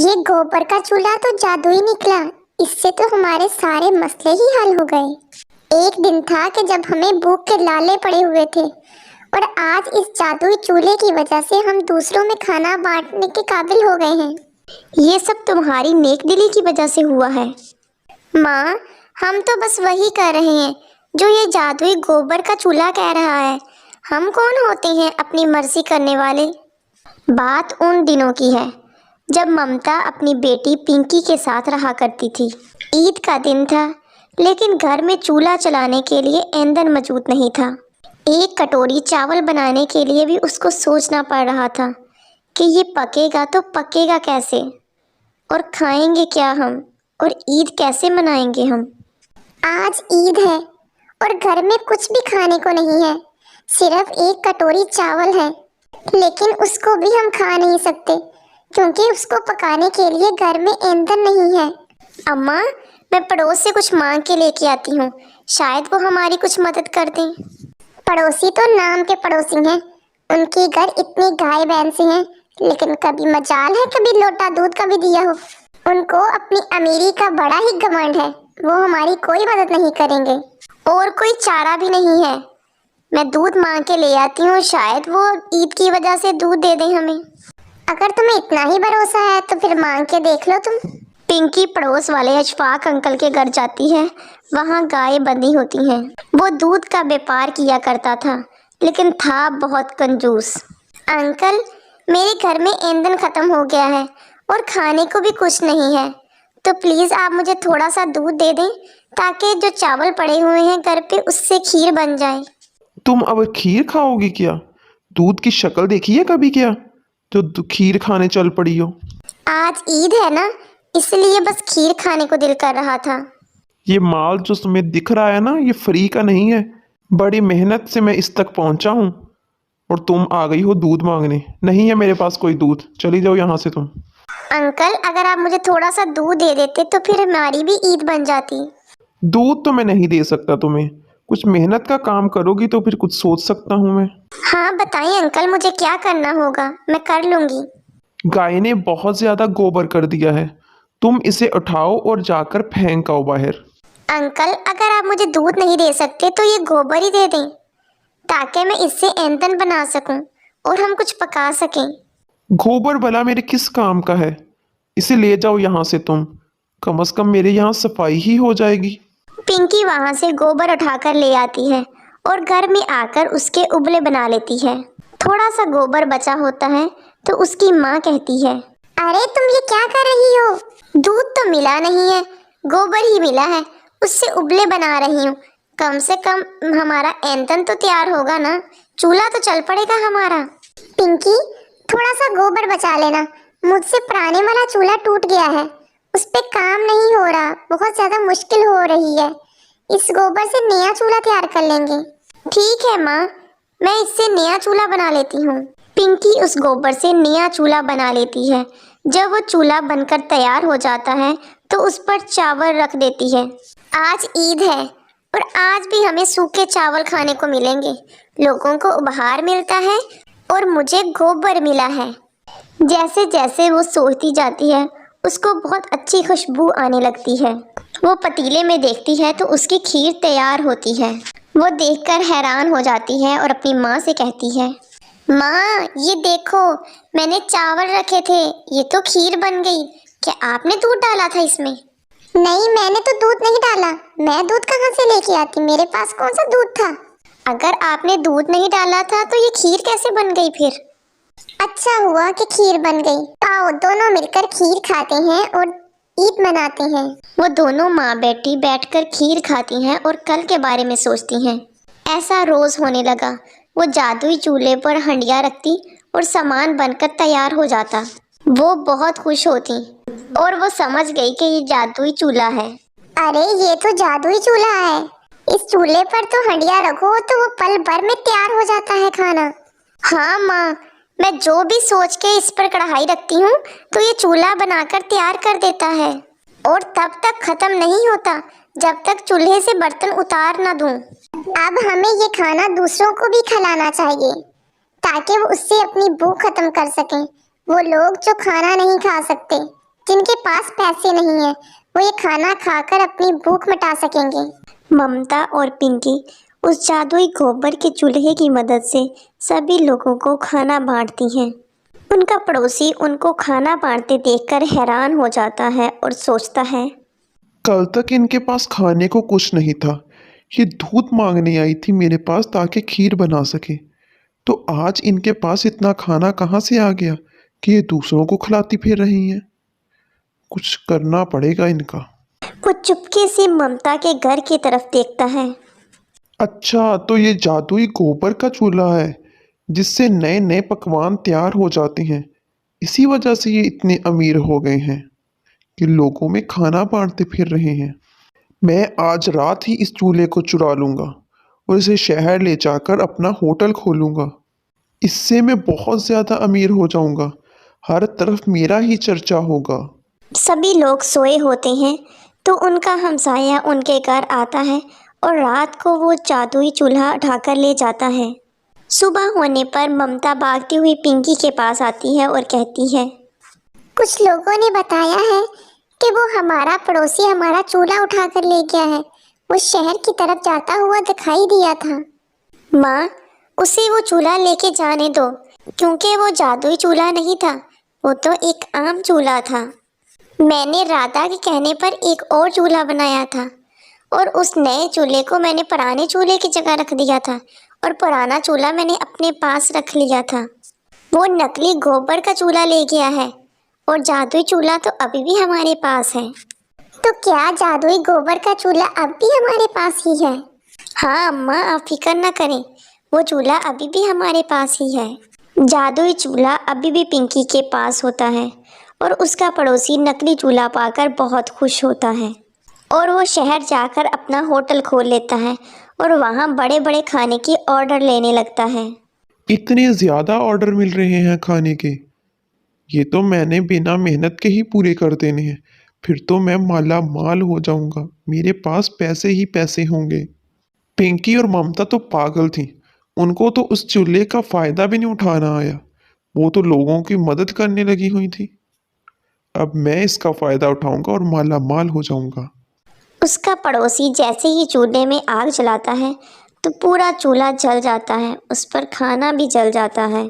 ये गोबर का चूल्हा तो जादुई निकला। इससे तो हमारे सारे मसले ही हल हो गए। एक दिन था कि जब हमें भूख के लाले पड़े हुए थे और आज इस जादुई चूल्हे की वजह से हम दूसरों में खाना बांटने के काबिल हो गए हैं। ये सब तुम्हारी नेकदिली की वजह से हुआ है। माँ, हम तो बस वही कर रहे हैं जो ये जादुई गोबर का चूल्हा कह रहा है। हम कौन होते हैं अपनी मर्जी करने वाले। बात उन दिनों की है जब ममता अपनी बेटी पिंकी के साथ रहा करती थी। ईद का दिन था, लेकिन घर में चूल्हा चलाने के लिए ईंधन मौजूद नहीं था। एक कटोरी चावल बनाने के लिए भी उसको सोचना पड़ रहा था कि ये पकेगा तो पकेगा कैसे, और खाएंगे क्या हम, और ईद कैसे मनाएंगे हम। आज ईद है और घर में कुछ भी खाने को नहीं है, सिर्फ एक कटोरी चावल है। लेकिन उसको भी हम खा नहीं सकते क्योंकि उसको पकाने के लिए घर में ईंधन नहीं है। अम्मा, मैं पड़ोस से कुछ मांग के लेके आती हूँ, शायद वो हमारी कुछ मदद कर दें। पड़ोसी तो नाम के पड़ोसी हैं, उनके घर इतनी गाय भैंसे हैं, लेकिन कभी मजाल है कभी लोटा दूध का भी दिया हो। उनको अपनी अमीरी का बड़ा ही घमंड है, वो हमारी कोई मदद नहीं करेंगे और कोई चारा भी नहीं है। मैं दूध मांग के ले आती हूँ, शायद वो ईद की वजह से दूध दे दें हमें। अगर तुम्हें इतना ही भरोसा है तो फिर मांग के देख लो तुम। पिंकी पड़ोस वाले अशफाक अंकल के घर जाती है। वहाँ गाय बंधी होती हैं। वो दूध का व्यापार किया करता था, लेकिन था बहुत कंजूस। अंकल, मेरे घर में ईंधन खत्म हो गया है और खाने को भी कुछ नहीं है, तो प्लीज़ आप मुझे थोड़ा सा दूध दे दें ताकि जो चावल पड़े हुए हैं घर पे उससे खीर बन जाए। तुम अब खीर खाओगी क्या? दूध की शक्ल देखी है कभी क्या जो खीर खाने चल पड़ी हो? आज ईद है ना, इसलिए बस खीर खाने को दिल कर रहा था। ये माल जो तुम्हें दिख रहा है ना, ये फ्री का नहीं है। बड़ी मेहनत से मैं इस तक पहुंचा हूँ और तुम आ गई हो दूध मांगने। नहीं है मेरे पास कोई दूध, चली जाओ यहाँ से तुम। अंकल, अगर आप मुझे थोड़ा सा दूध दे देते तो फिर हमारी भी ईद बन जाती। दूध तो मैं नहीं दे सकता तुम्हें, कुछ मेहनत का काम करोगी तो फिर कुछ सोच सकता हूँ मैं। हाँ बताइए अंकल, मुझे क्या करना होगा, मैं कर लूँगी। गाय ने बहुत ज्यादा गोबर कर दिया है, तुम इसे उठाओ और जाकर फेंक आओ बाहर। अंकल, अगर आप मुझे दूध नहीं दे सकते तो ये गोबर ही दे दें ताकि मैं इससे ईंधन बना सकूं और हम कुछ पका सकें। गोबर भला मेरे किस काम का है? इसे ले जाओ यहाँ से तुम, कम से कम मेरे यहाँ सफाई ही हो जाएगी। पिंकी वहाँ से गोबर उठाकर ले आती है और घर में आकर उसके उबले बना लेती है। थोड़ा सा गोबर बचा होता है तो उसकी माँ कहती है, अरे तुम ये क्या कर रही हो? दूध तो मिला नहीं है, गोबर ही मिला है, उससे उबले बना रही हूँ। कम से कम हमारा ईंधन तो तैयार होगा ना, चूल्हा तो चल पड़ेगा हमारा। पिंकी, थोड़ा सा गोबर बचा लेना, मुझसे पुराने वाला चूल्हा टूट गया है, उस पे काम नहीं हो रहा, बहुत ज्यादा मुश्किल हो रही है। इस गोबर से नया चूल्हा तैयार कर लेंगे। ठीक है माँ, मैं इससे नया चूल्हा बना लेती हूँ। पिंकी उस गोबर से नया चूल्हा बना लेती है। जब वो चूल्हा बनकर तैयार हो जाता है तो उस पर चावल रख देती है। आज ईद है और आज भी हमें सूखे चावल खाने को मिलेंगे। लोगों को उपहार मिलता है और मुझे गोबर मिला है। जैसे जैसे वो सोचती जाती है उसको बहुत अच्छी खुशबू आने लगती है। वो पतीले में देखती है तो उसकी खीर तैयार होती है। वो देखकर हैरान हो जाती है और अपनी माँ से कहती है, माँ ये देखो, मैंने चावल रखे थे, ये तो खीर बन गई। क्या आपने दूध डाला था इसमें? नहीं, मैंने तो दूध नहीं डाला। मैं दूध कहाँ से लेके आती, मेरे पास कौन सा दूध था? अगर आपने दूध नहीं डाला था तो ये खीर कैसे बन गई फिर? अच्छा हुआ कि खीर बन गई। आओ दोनों मिलकर खीर खाते हैं और ईद मनाते हैं। वो दोनों माँ बेटी बैठकर खीर खाती हैं और कल के बारे में सोचती हैं। ऐसा रोज होने लगा। वो जादुई चूल्हे पर हंडिया रखती और सामान बनकर तैयार हो जाता। वो बहुत खुश होती और वो समझ गई कि ये जादुई चूल्हा है। अरे ये तो जादुई चूल्हा है, इस चूल्हे पर तो हंडिया रखो तो वो पल भर में तैयार हो जाता है खाना। हाँ माँ, मैं जो भी सोच के इस पर कढ़ाई रखती हूँ तो ये चूल्हा बनाकर तैयार कर देता है और तब तक खत्म नहीं होता जब तक चूल्हे से बर्तन उतार ना दूं। अब हमें ये खाना दूसरों को भी खिलाना चाहिए ताकि वो उससे अपनी भूख खत्म कर सकें। वो लोग जो खाना नहीं खा सकते, जिनके पास पैसे नहीं है वो ये खाना खाकर अपनी भूख मिटा सकेंगे। ममता और पिंकी उस जादुई गोबर के चूल्हे की मदद से सभी लोगों को खाना बांटती हैं। उनका पड़ोसी उनको खाना बांटते देखकर हैरान हो जाता है और सोचता है, कल तक इनके पास खाने को कुछ नहीं था। ये दूध मांगने आई थी मेरे पास ताकि खीर बना सके। तो आज इनके पास इतना खाना कहाँ से आ गया कि ये दूसरों को खिलाती फिर रही हैं। कुछ करना पड़ेगा इनका। वो चुपके से ममता के घर की तरफ देखता है। अच्छा, तो ये जादुई गोबर का चूल्हा है जिससे नए नए पकवान तैयार हो जाते हैं। इसी वजह से ये इतने अमीर हो गए हैं कि लोगों में खाना बांटते फिर रहे हैं। मैं आज रात ही इस चूल्हे को चुरा लूंगा और इसे शहर ले जाकर अपना होटल खोलूंगा। इससे मैं बहुत ज़्यादा अमीर हो जाऊंगा। हर तरफ मेरा ही चर्चा होगा। सभी लोग सोए होते हैं तो उनका हमसाया उनके घर आता है और रात को वो जादुई चूल्हा उठाकर ले जाता है। सुबह होने पर ममता भागती हुई पिंकी के पास आती है और कहती है, कुछ लोगों ने बताया है कि वो हमारा पड़ोसी हमारा चूल्हा उठाकर ले गया है। वो शहर की तरफ जाता हुआ दिखाई दिया था। माँ, उसे वो चूल्हा लेके जाने दो, क्योंकि वो जादुई चूल्हा नहीं था, वो तो एक आम चूल्हा था। मैंने राधा के कहने पर एक और चूल्हा बनाया था और उस नए चूल्हे को मैंने पुराने चूल्हे की जगह रख दिया था और पुराना चूल्हा मैंने अपने पास रख लिया था। वो नकली गोबर का चूल्हा ले गया है और जादुई चूल्हा तो अभी भी हमारे पास है। तो क्या जादुई गोबर का चूल्हा अब भी हमारे पास ही है? हाँ अम्मा, आप फिक्र न करें, वो चूल्हा अभी भी हमारे पास ही है। जादुई चूल्हा अभी भी पिंकी के पास होता है और उसका पड़ोसी नकली चूल्हा पाकर बहुत खुश होता है और वो शहर जाकर अपना होटल खोल लेता है और वहाँ बड़े बड़े खाने की ऑर्डर लेने लगता है। इतने ज़्यादा ऑर्डर मिल रहे हैं खाने के। ये तो मैंने बिना मेहनत के ही पूरे कर देने हैं। फिर तो मैं माला माल हो जाऊंगा। मेरे पास पैसे ही पैसे होंगे। पिंकी और ममता तो पागल थी। उनको तो उस चूल्हे का फायदा भी नहीं उठाना आया। वो तो लोगों की मदद करने लगी हुई थी। अब मैं इसका फायदा उठाऊंगा और माला माल हो जाऊंगा। उसका पड़ोसी जैसे ही चूल्हे में आग जलाता है तो पूरा चूल्हा जल जाता है, उस पर खाना भी जल जाता है।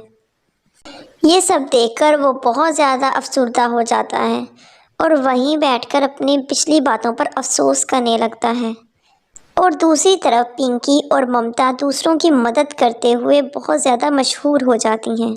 ये सब देखकर वो बहुत ज़्यादा अफसरदा हो जाता है और वहीं बैठकर अपनी पिछली बातों पर अफसोस करने लगता है। और दूसरी तरफ पिंकी और ममता दूसरों की मदद करते हुए बहुत ज़्यादा मशहूर हो जाती हैं।